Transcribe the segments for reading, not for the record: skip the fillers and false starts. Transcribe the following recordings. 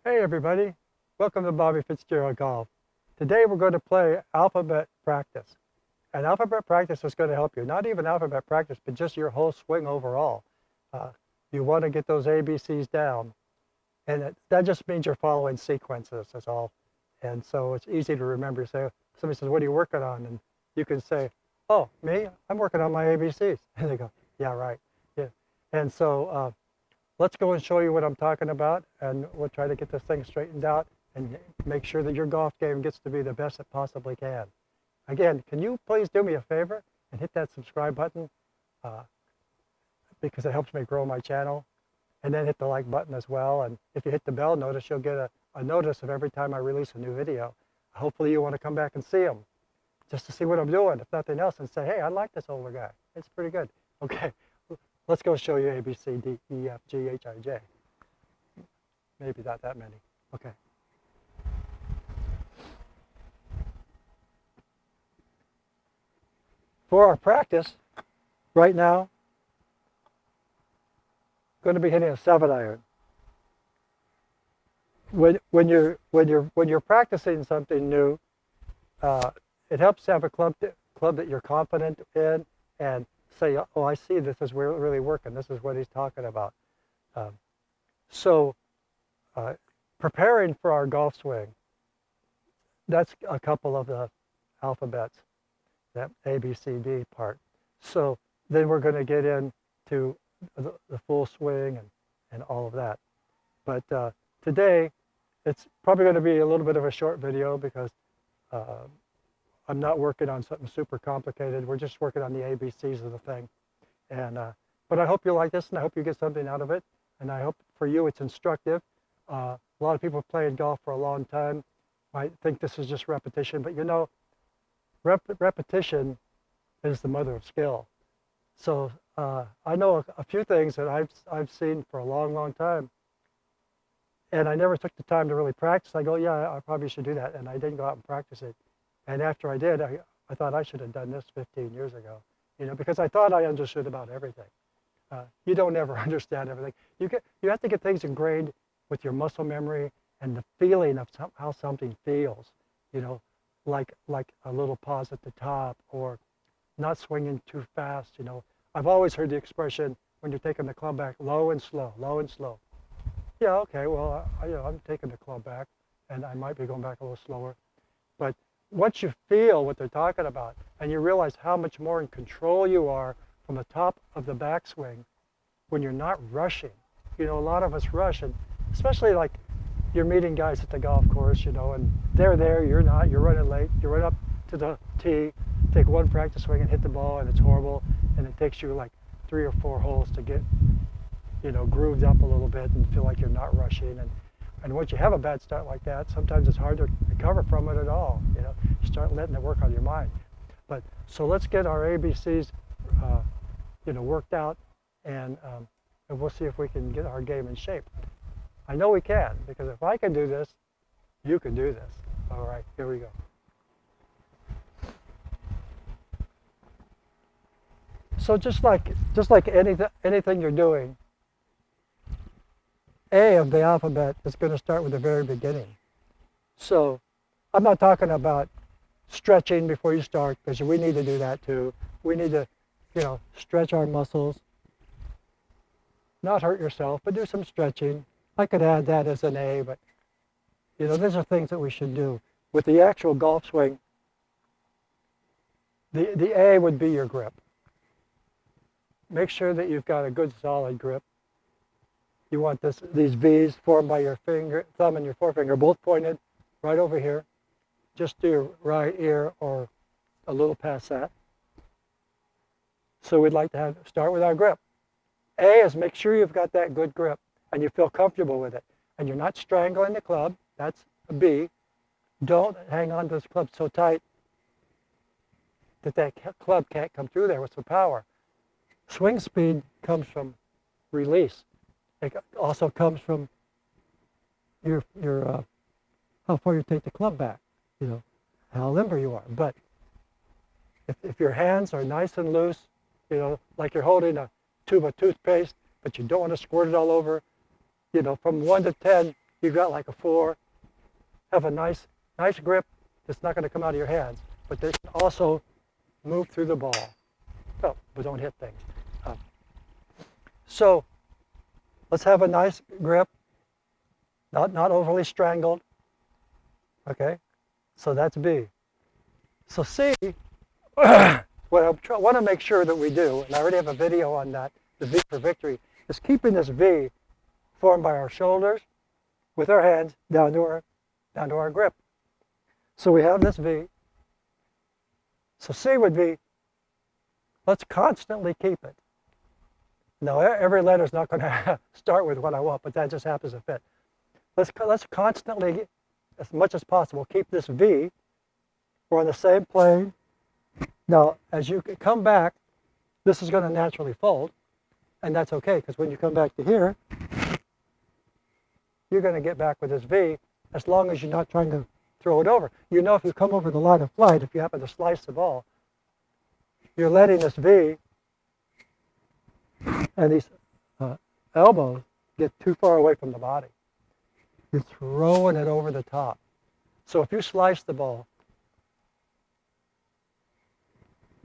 Hey everybody, welcome to Bobby Fitzgerald Golf. Today we're going to play alphabet practice. And alphabet practice is going to help you, not even alphabet practice, but just your whole swing overall. Uh, you want to get those ABCs down. And that just means you're following sequences, that's all. And so it's easy to remember. Say, somebody says, what are you working on? And you can say, oh, me? I'm working on my ABCs. And they go, yeah, right. Yeah. And so let's go and show you what I'm talking about, and we'll try to get this thing straightened out and make sure that your golf game gets to be the best it possibly can. Again, can you please do me a favor and hit that subscribe button uh, because it helps me grow my channel, and then hit the like button as well. And if you hit the bell notice, you'll get a notice of every time I release a new video. Hopefully you want to come back and see them just to see what I'm doing, if nothing else, and say, hey, I like this older guy. It's pretty good. Okay, let's go show you A, B, C, D, E, F, G, H, I, J. Maybe not that many. Okay. For our practice, right now, going to be hitting a 7-iron. When you're practicing something new, uh, it helps to have a club that you're confident in and say, oh, I see this is really working. This is what he's talking about. Um, so preparing for our golf swing, that's a couple of the alphabets, that A, B, C, D part. So then we're going to get into the full swing and all of that. But today, it's probably going to be a little bit of a short video because uh, I'm not working on something super complicated. We're just working on the ABCs of the thing. And but I hope you like this, and I hope you get something out of it. And I hope for you it's instructive. A lot of people playing golf for a long time might think this is just repetition, but you know, repetition is the mother of skill. So I know a few things that I've seen for a long time, and I never took the time to really practice. I go, yeah, I probably should do that, and I didn't go out and practice it. And after I did, I thought I should have done this 15 years ago, you know, because I thought I understood about everything. You don't ever understand everything. You have to get things ingrained with your muscle memory and the feeling of how something feels, you know, like a little pause at the top or not swinging too fast, you know. I've always heard the expression when you're taking the club back, low and slow, low and slow. Yeah, okay, well, you know, I'm taking the club back and I might be going back a little slower. But once you feel what they're talking about and you realize how much more in control you are from the top of the backswing when you're not rushing. You know, a lot of us rush, and especially like you're meeting guys at the golf course, you know, and they're there, you're not, you're running late, you run up to the tee, take one practice swing and hit the ball, and it's horrible, and it takes you like 3 or 4 holes to get, you know, grooved up a little bit and feel like you're not rushing. And once you have a bad start like that, sometimes it's hard to recover from it at all. You know, you start letting it work on your mind. But so let's get our ABCs, you know, worked out, and we'll see if we can get our game in shape. I know we can, because if I can do this, you can do this. All right, here we go. So just like anything you're doing, A of the alphabet is going to start with the very beginning. So I'm not talking about stretching before you start, because we need to do that too. We need to, you know, stretch our muscles, not hurt yourself, but do some stretching. I could add that as an A, but you know, these are things that we should do. With the actual golf swing, the A would be your grip. Make sure that you've got a good solid grip. You want these V's formed by your thumb and your forefinger, both pointed right over here, just to your right ear or a little past that. So we'd like to start with our grip. A is make sure you've got that good grip and you feel comfortable with it. And you're not strangling the club. That's a B. Don't hang on to this club so tight that club can't come through there with some power. Swing speed comes from release. It also comes from your how far you take the club back, you know, how limber you are. But if your hands are nice and loose, you know, like you're holding a tube of toothpaste, but you don't want to squirt it all over, you know, from 1 to 10, you've got like a 4. Have a nice grip that's not going to come out of your hands, but they can also move through the ball. Oh, but don't hit things. So let's have a nice grip, not overly strangled. Okay, so that's B. So C, what I want to make sure that we do, and I already have a video on that, the V for victory, is keeping this V formed by our shoulders with our hands down to our grip. So we have this V. So C would be, let's constantly keep it. Now, every letter is not going to start with what I want, but that just happens to fit. Let's constantly, as much as possible, keep this V. We're on the same plane. Now, as you come back, this is going to naturally fold, and that's okay, because when you come back to here, you're going to get back with this V, as long as you're not trying to throw it over. You know, if you come over the line of flight, if you happen to slice the ball, you're letting this V and these elbows get too far away from the body. You're throwing it over the top. So if you slice the ball,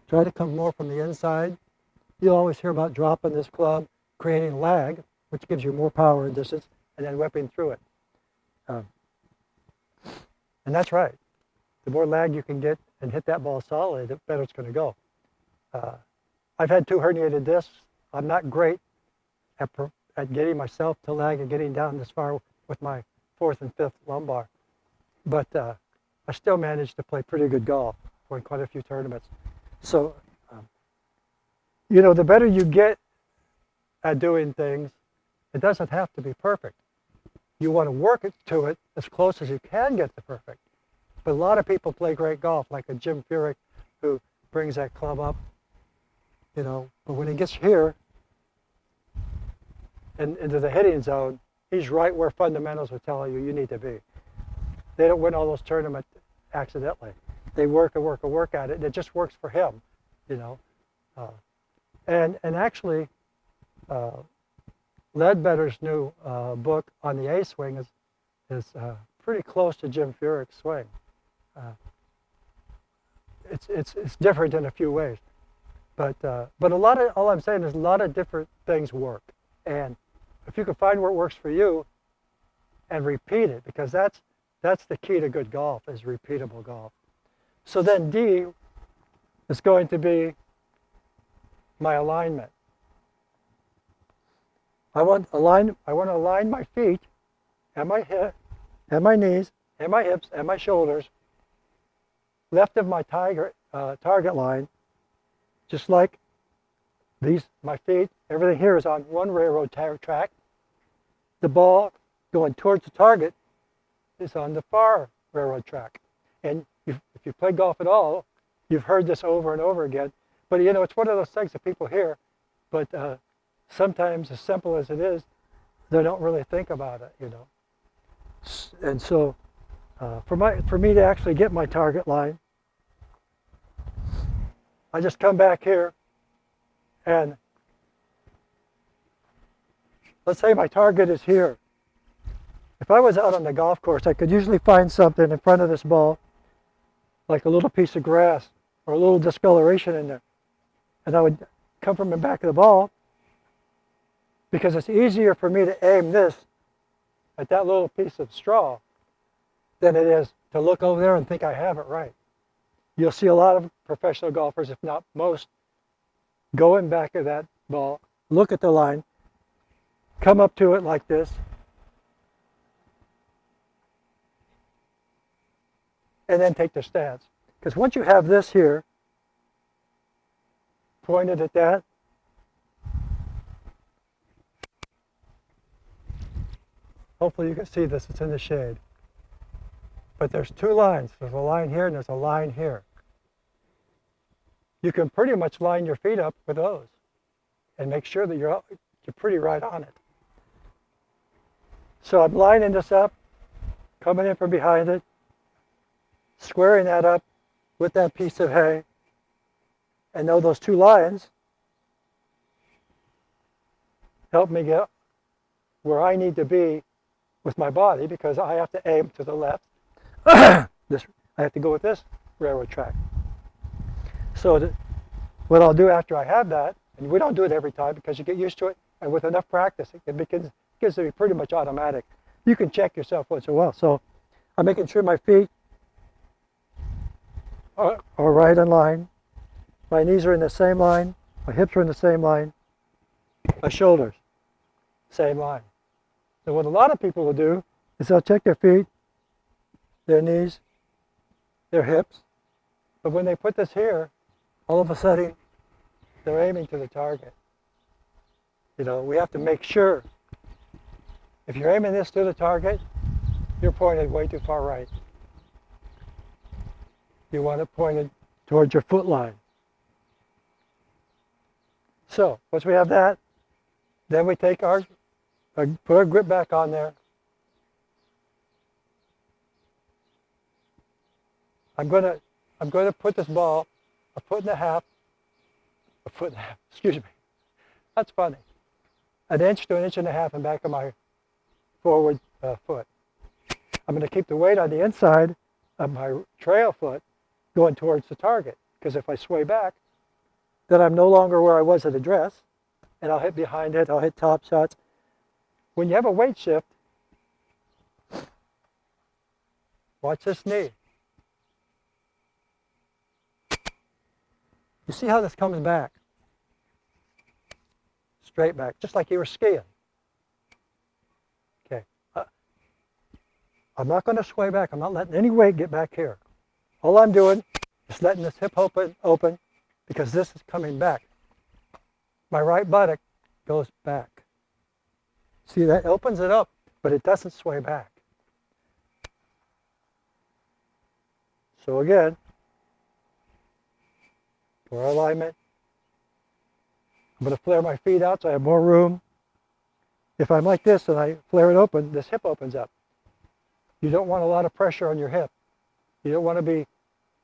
try to come more from the inside. You'll always hear about dropping this club, creating lag, which gives you more power and distance, and then whipping through it. And that's right. The more lag you can get and hit that ball solid, the better it's going to go. I've had 2 herniated discs. I'm not great at getting myself to lag and getting down this far with my 4th and 5th lumbar. But I still managed to play pretty good golf, won quite a few tournaments. So, you know, the better you get at doing things, it doesn't have to be perfect. You want to work to it as close as you can get to perfect. But a lot of people play great golf, like a Jim Furyk, who brings that club up, you know, but when he gets here and into the hitting zone, he's right where fundamentals are telling you need to be. They don't win all those tournaments accidentally. They work and work and work at it, and it just works for him, you know. And actually, Ledbetter's new book on the A-swing is pretty close to Jim Furyk's swing. It's different in a few ways, but all I'm saying is a lot of different things work, and if you can find what works for you and repeat it, because that's the key to good golf, is repeatable golf. So then D is going to be my alignment. I want to align my feet and my hip and my knees and my hips and my shoulders left of my target line, just like my feet. Everything here is on one railroad track. The ball going towards the target is on the far railroad track. And if you play golf at all, you've heard this over and over again. But you know, it's one of those things that people hear, but sometimes, as simple as it is, they don't really think about it, you know. And so, for me to actually get my target line, I just come back here, and let's say my target is here. If I was out on the golf course, I could usually find something in front of this ball, like a little piece of grass or a little discoloration in there. And I would come from the back of the ball, because it's easier for me to aim this at that little piece of straw than it is to look over there and think I have it right. You'll see a lot of professional golfers, if not most, go in back of that ball, look at the line, come up to it like this, and then take their stance. Because once you have this here, pointed at that, hopefully you can see this, it's in the shade. But there's 2 lines. There's a line here and there's a line here. You can pretty much line your feet up with those and make sure that you're pretty right on it. So I'm lining this up, coming in from behind it, squaring that up with that piece of hay, and know those 2 lines help me get where I need to be with my body because I have to aim to the left. I have to go with this railroad track. So what I'll do after I have that, and we don't do it every time because you get used to it, and with enough practice, it gets to be pretty much automatic. You can check yourself once in a while. So I'm making sure my feet are right in line. My knees are in the same line. My hips are in the same line. My shoulders, same line. So what a lot of people will do is they'll check their feet, their knees, their hips. But when they put this here, all of a sudden, they're aiming to the target. You know, we have to make sure. If you're aiming this to the target, you're pointed way too far right. You want it pointed towards your foot line. So, once we have that, then we take put our grip back on there. I'm gonna put this ball a foot and a half, excuse me, that's funny, an inch to an inch and a half in back of my forward foot. I'm going to keep the weight on the inside of my trail foot going towards the target, because if I sway back, then I'm no longer where I was at address, and I'll hit behind it, I'll hit top shots. When you have a weight shift, watch this knee. You see how this comes back? Straight back, just like you were skiing. Okay. I'm not going to sway back. I'm not letting any weight get back here. All I'm doing is letting this hip open because this is coming back. My right buttock goes back. See, that opens it up, but it doesn't sway back. So again, for alignment, I'm going to flare my feet out so I have more room. If I'm like this and I flare it open, this hip opens up. You don't want a lot of pressure on your hip. You don't want to be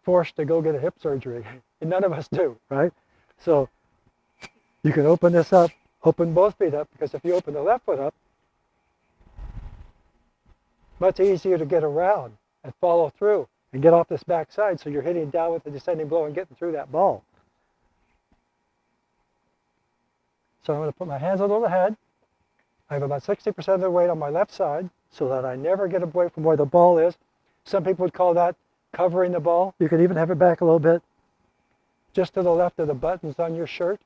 forced to go get a hip surgery. And none of us do, right? So you can open this up, open both feet up, because if you open the left foot up, much easier to get around and follow through and get off this back side so you're hitting down with the descending blow and getting through that ball. So I'm going to put my hands over the head. I have about 60% of the weight on my left side so that I never get away from where the ball is. Some people would call that covering the ball. You could even have it back a little bit, just to the left of the buttons on your shirt.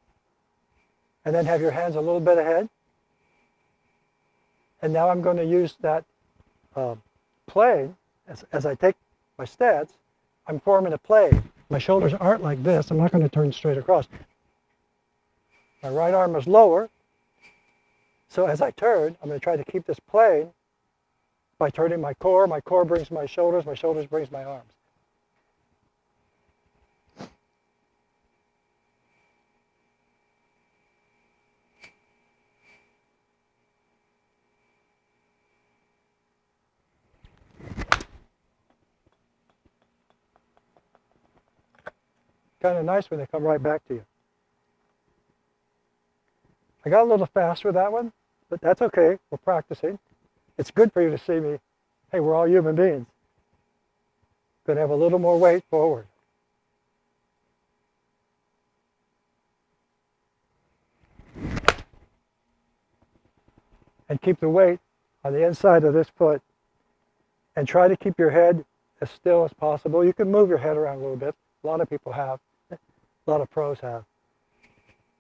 And then have your hands a little bit ahead. And now I'm going to use that plane. As I take my stance, I'm forming a plane. My shoulders aren't like this. I'm not going to turn straight across. My right arm is lower, so as I turn, I'm going to try to keep this plane by turning my core. My core brings my shoulders brings my arms. Kind of nice when they come right back to you. I got a little fast with that one, but that's okay. We're practicing. It's good for you to see me. Hey, we're all human beings. Going to have a little more weight forward. And keep the weight on the inside of this foot. And try to keep your head as still as possible. You can move your head around a little bit. A lot of people have. A lot of pros have.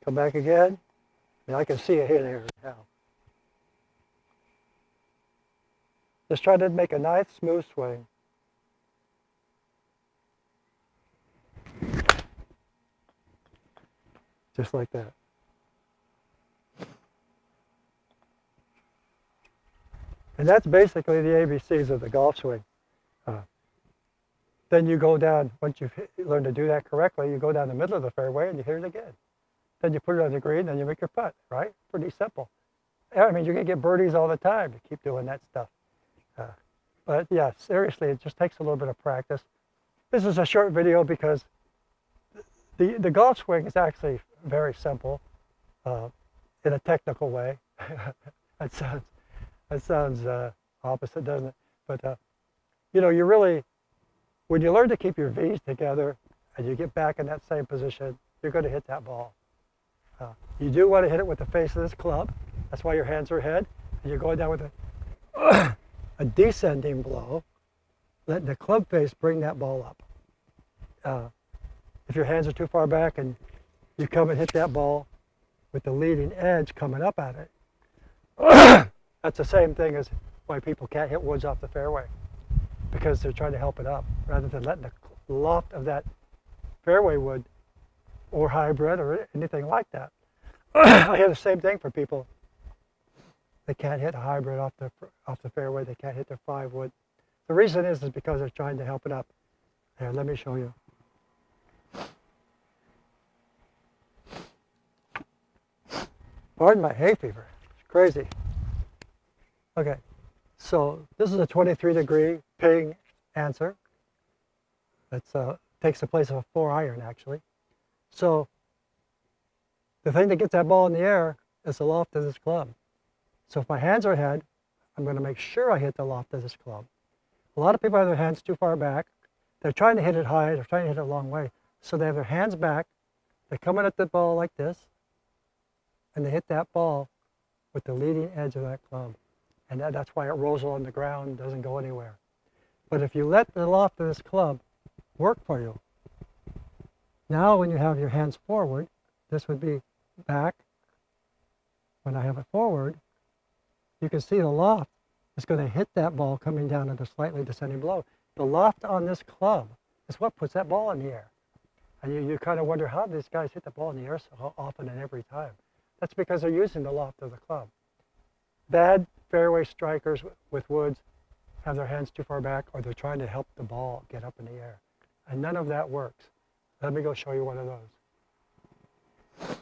Come back again. And I can see it here now. Just try to make a nice, smooth swing. Just like that. And that's basically the ABCs of the golf swing. Then you go down, once you've learned to do that correctly, you go down the middle of the fairway and you hit it again. Then you put it on the green, then you make your putt, right? Pretty simple. I mean, you're going to get birdies all the time to keep doing that stuff. But yeah, seriously, it just takes a little bit of practice. This is a short video because the golf swing is actually very simple in a technical way. That sounds opposite, doesn't it? But you know, you really, when you learn to keep your V's together and you get back in that same position, you're going to hit that ball. You do want to hit it with the face of this club. That's why your hands are ahead. And you're going down with a descending blow, letting the club face bring that ball up. If your hands are too far back and you come and hit that ball with the leading edge coming up at it, that's the same thing as why people can't hit woods off the fairway, because they're trying to help it up rather than letting the loft of that fairway wood or hybrid or anything like that. I hear the same thing for people. They can't hit a hybrid off the fairway. They can't hit their 5-wood. The reason is because they're trying to help it up. Here, let me show you. Pardon my hay fever. It's crazy. Okay, so this is a 23-degree ping answer. That takes the place of a 4-iron, actually. So the thing that gets that ball in the air is the loft of this club. So if my hands are ahead, I'm going to make sure I hit the loft of this club. A lot of people have their hands too far back. They're trying to hit it high. They're trying to hit it a long way. So they have their hands back. They're coming at the ball like this. And they hit that ball with the leading edge of that club. And that's why it rolls on the ground, doesn't go anywhere. But if you let the loft of this club work for you, now when you have your hands forward, this would be back. When I have it forward, you can see the loft is going to hit that ball coming down at a slightly descending blow. The loft on this club is what puts that ball in the air. And you kind of wonder how these guys hit the ball in the air so often and every time. That's because they're using the loft of the club. Bad fairway strikers with woods have their hands too far back, or they're trying to help the ball get up in the air. And none of that works. Let me go show you one of those.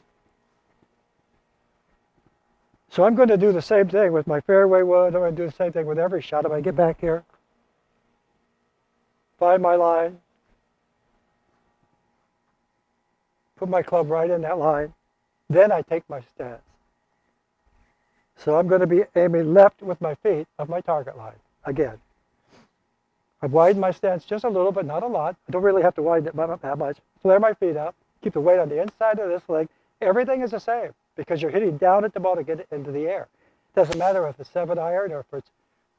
So I'm going to do the same thing with my fairway wood. I'm going to do the same thing with every shot. I'm going to get back here, find my line, put my club right in that line, then I take my stance. So I'm going to be aiming left with my feet of my target line again. I've widened my stance just a little, but not a lot. I don't really have to widen it that much. Flare my feet up, keep the weight on the inside of this leg. Everything is the same because you're hitting down at the ball to get it into the air. It doesn't matter if it's 7-iron or if it's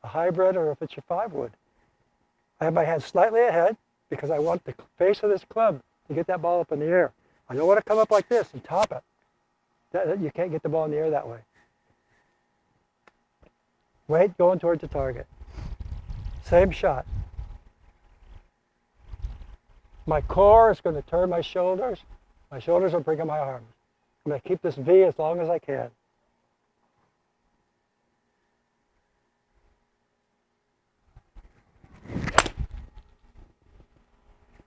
a hybrid or if it's your 5-wood. I have my hands slightly ahead because I want the face of this club to get that ball up in the air. I don't want to come up like this and top it. You can't get the ball in the air that way. Weight going towards the target. Same shot. My core is going to turn my shoulders. My shoulders are bringing my arms. I'm going to keep this V as long as I can.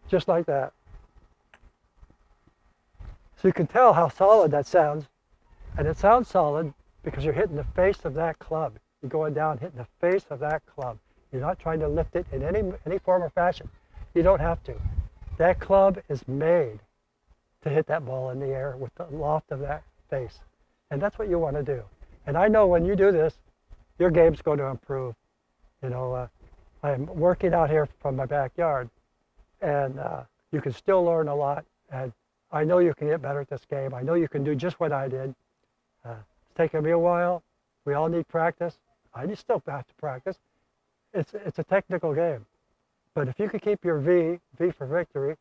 Just like that. So you can tell how solid that sounds. And it sounds solid because you're hitting the face of that club. You're going down, hitting the face of that club. You're not trying to lift it in any form or fashion. You don't have to. That club is made to hit that ball in the air with the loft of that face. And that's what you want to do. And I know when you do this, your game's going to improve. You know, I'm working out here from my backyard, and you can still learn a lot. And I know you can get better at this game. I know you can do just what I did. It's taken me a while. We all need practice. I still have to practice. It's a technical game. But if you could keep your V for victory,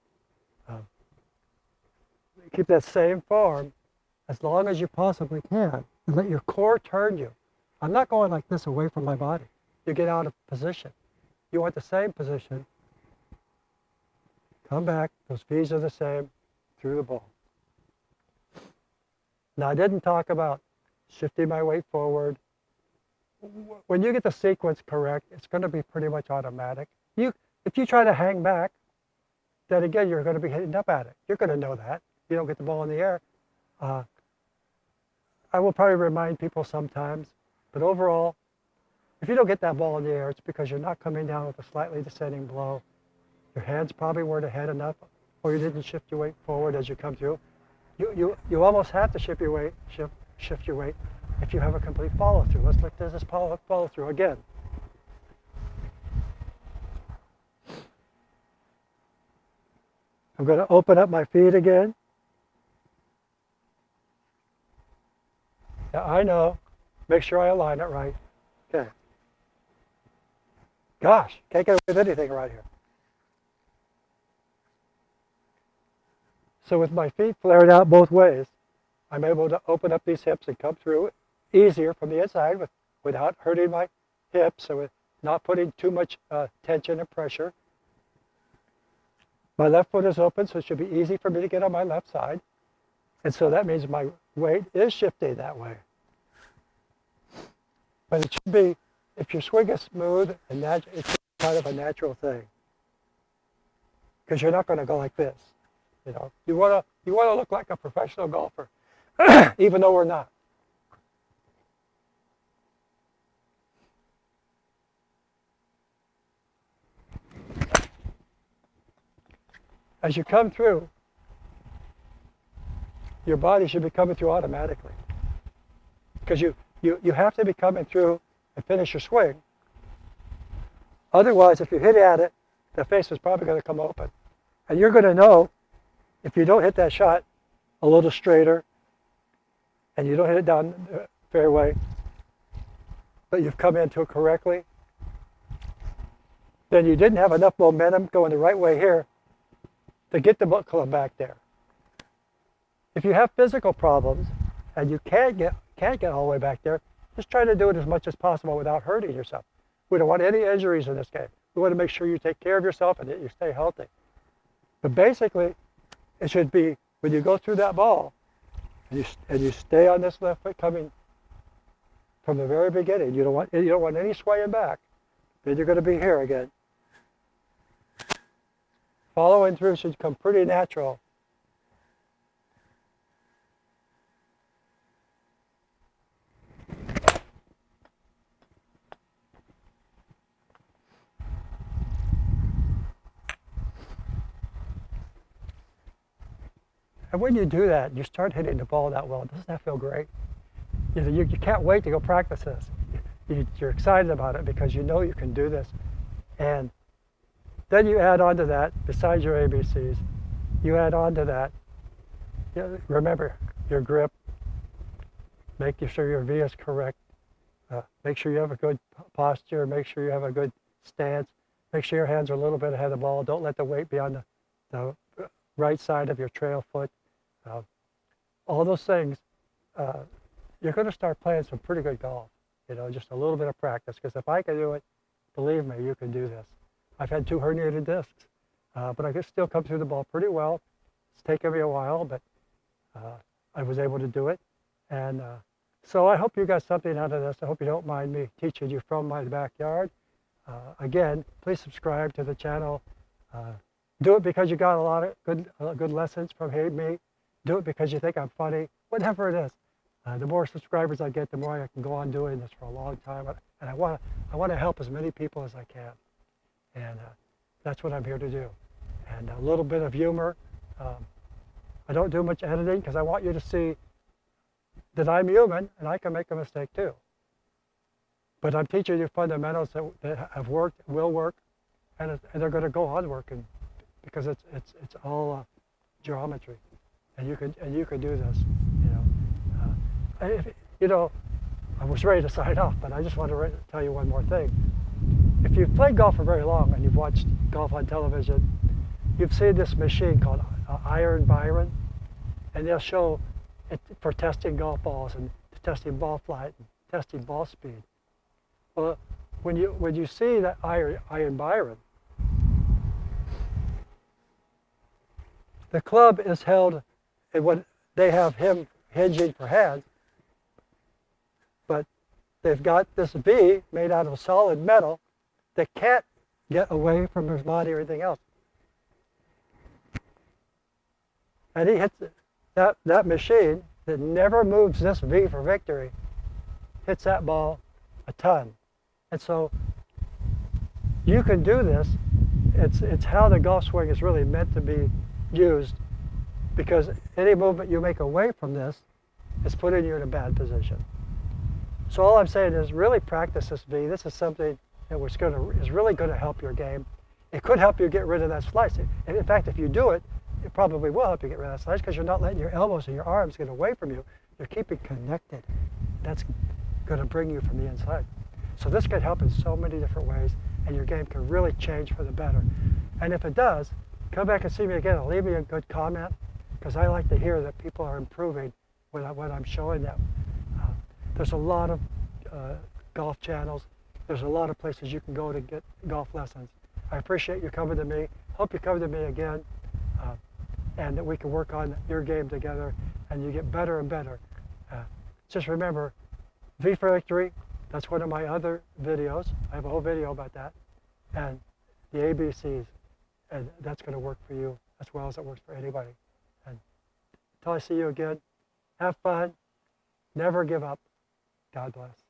keep that same form as long as you possibly can, and let your core turn you. I'm not going like this away from my body. You get out of position. You want the same position. Come back. Those V's are the same through the ball. Now, I didn't talk about shifting my weight forward. When you get the sequence correct, it's going to be pretty much automatic. If you try to hang back, then again, you're going to be hitting up at it. You're going to know that. You don't get the ball in the air. I will probably remind people sometimes, but overall, if you don't get that ball in the air, it's because you're not coming down with a slightly descending blow. Your hands probably weren't ahead enough, or you didn't shift your weight forward as you come through. You almost have to shift your weight if you have a complete follow through. Let's look at this follow through again. I'm going to open up my feet again. Yeah, I know. Make sure I align it right. Okay. Gosh, can't get away with anything right here. So with my feet flared out both ways, I'm able to open up these hips and come through easier from the inside without hurting my hips, so with not putting too much tension and pressure. My left foot is open, so it should be easy for me to get on my left side. And so that means my weight is shifting that way. But it should be, if your swing is smooth and it's kind of a natural thing. Because you're not going to go like this. You know, you want to look like a professional golfer, even though we're not. As you come through, your body should be coming through automatically. Because you have to be coming through and finish your swing. Otherwise, if you hit at it, the face is probably going to come open. And you're going to know if you don't hit that shot a little straighter and you don't hit it down the fairway, but you've come into it correctly, then you didn't have enough momentum going the right way here to get the club back there. If you have physical problems and you can't get all the way back there, just try to do it as much as possible without hurting yourself. We don't want any injuries in this game. We want to make sure you take care of yourself and that you stay healthy. But basically, it should be when you go through that ball and you stay on this left foot coming from the very beginning. You don't want any swaying back. Then you're going to be here again. Following through should come pretty natural. And when you do that, you start hitting the ball that well. Doesn't that feel great? You can't wait to go practice this. You're excited about it because you know you can do this. And then you add on to that, besides your ABCs, you add on to that, remember your grip, making sure your V is correct, make sure you have a good posture, make sure you have a good stance, make sure your hands are a little bit ahead of the ball. Don't let the weight be on the right side of your trail foot. All those things, you're going to start playing some pretty good golf. Just a little bit of practice. Because if I can do it, believe me, you can do this. I've had 2 herniated discs, but I can still come through the ball pretty well. It's taken me a while, but I was able to do it. And so I hope you got something out of this. I hope you don't mind me teaching you from my backyard. Again, please subscribe to the channel. Do it because you got a lot of good lessons from me. Do it because you think I'm funny. Whatever it is. The more subscribers I get, the more I can go on doing this for a long time. And I want to help as many people as I can. And that's what I'm here to do. And a little bit of humor. I don't do much editing because I want you to see that I'm human and I can make a mistake too. But I'm teaching you fundamentals that have worked, will work, and they're going to go on working because it's all geometry, and you can do this. I was ready to sign off, but I just want to tell you one more thing. If you've played golf for very long and you've watched golf on television, you've seen this machine called Iron Byron, and they'll show it for testing golf balls and testing ball flight and testing ball speed. Well, when you see that Iron Byron, the club is held, and when they have him hinging for hands, but they've got this V made out of solid metal that can't get away from his body or anything else. And he hits that machine that never moves this V for victory, hits that ball a ton. And so you can do this. It's how the golf swing is really meant to be used, because any movement you make away from this is putting you in a bad position. So all I'm saying is really practice this V. This is something that is really going to help your game. It could help you get rid of that slice. And in fact, if you do it, it probably will help you get rid of that sledge because you're not letting your elbows and your arms get away from you. You're keeping connected. That's going to bring you from the inside. So this could help in so many different ways, and your game can really change for the better. And if it does, come back and see me again and leave me a good comment, because I like to hear that people are improving when I'm showing them. There's a lot of golf channels. There's a lot of places you can go to get golf lessons. I appreciate you coming to me. Hope you come to me again, and that we can work on your game together and you get better and better. Just remember, V for Victory, that's one of my other videos. I have a whole video about that. And the ABCs, and that's going to work for you as well as it works for anybody. And until I see you again, have fun, never give up. God bless.